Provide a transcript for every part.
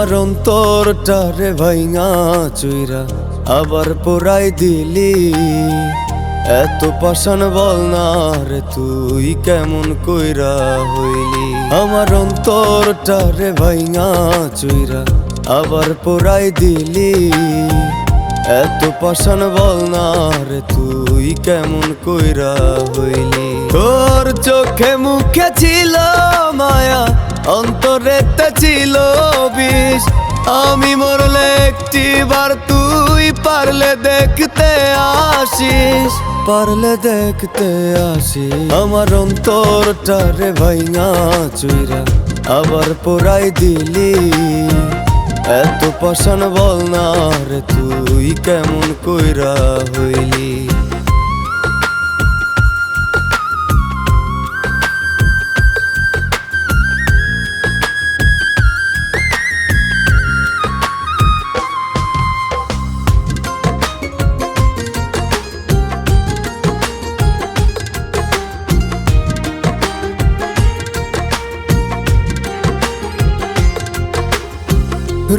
আমার অন্তরটারে ভাইঙা চুইরা আবার পোড়াই দিলি। এত পাষাণ বল না রে তুই কেমন কইরা হইলি। আমার অন্তরটারে ভাইঙা চুইরা আবার পোড়াই দিলি। এত পাষাণ বল না রে তুই কেমন কইরা হইলি। তোর চোখে মুখে ছিল মায়া, অন্তরেতে ছিল বিষ। আমি মরলে একটিবার তুই পারলে দেখতে আসিস, পারলে দেখতে আসিস। আমার অন্তরটারে ভাইঙা চুইরা আবার পোড়াই দিলি। এত পাষাণ বল না রে তুই কেমন কইরা হইলি।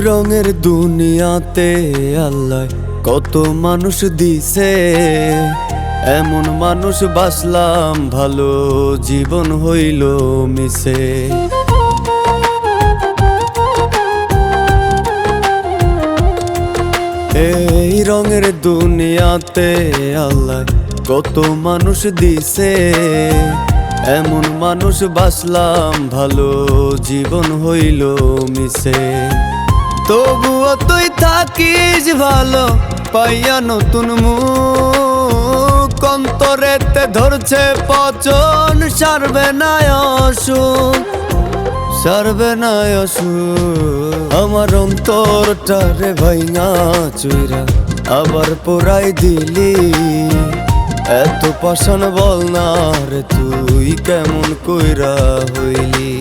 রঙের দুনিয়াতে আল্লাহ কত মানুষ দিছে, এমন মানুষ বাসলাম ভালো জীবন হইল মিশে। এই রঙের দুনিয়াতে আল্লাহ কত মানুষ দিছে, এমন মানুষ বাসলাম ভালো জীবন হইল মিশে। তবুও তুই থাকিস ভালো পাইয়া নতুন মুখ, অন্তরেতে ধরছে পচন সারবে না অসুখ, সারবে না অসুখ। আমার অন্তরটারে ভাইঙা চুইরা আবার পোড়াই দিলি। এত পাষাণ বল না রে তুই কেমন কইরা হইলি।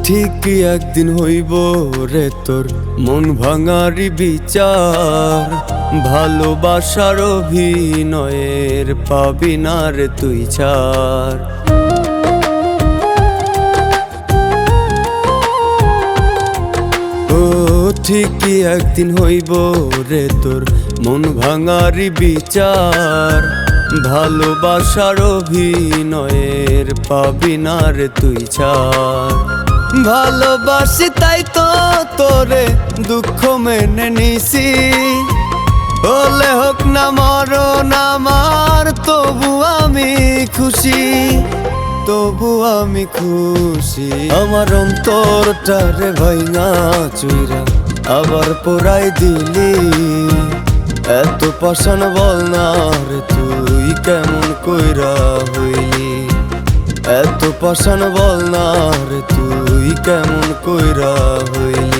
ঠিকই একদিন হইব রে তোর মন ভাঙারি বিচার, ভালোবাসার অভিনয়ের পাবি না রে তুই ছাড়। ও ঠিকই একদিন হইব রে তোর মন ভাঙারি বিচার, ভালোবাসার অভিনয়ের পাবি না রে তুই ছাড়। ভালোবাসি তাই তো তোরে দুঃখ মেনে নিছি, হলে হোক না মরণ আমার তবু আমি খুশি, তবু আমি খুশি। আমার অন্তরটারে ভাইঙা চুইরা আবার পোড়াই দিলি। এত পাষাণ বল না রে তুই কেমন কইরা হইলি। এত পাষাণ বল না রে তুই কেমন কইরা হইলি।